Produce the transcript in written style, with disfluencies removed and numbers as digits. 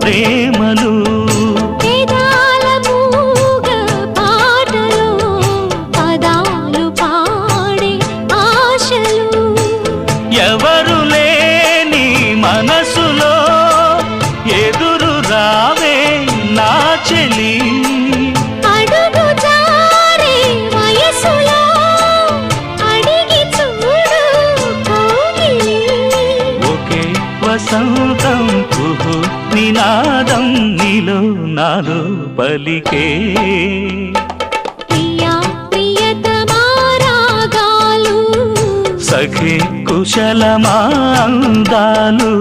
ప్రేమలు వేదాల మూగ పాటలో పదాలు పాడే ఆశలు ఎవరు లేని మనసులో ఎదురు రావే నా చెలి అడుగు జారే వయసులో అడిగి చూడు కౌగిలి ఒకే వసంతం కుహు నినాదం నీలో నాలో పలికే ప్రియా ప్రియతమా రాగాలు సఖి కుశలమా అందాలు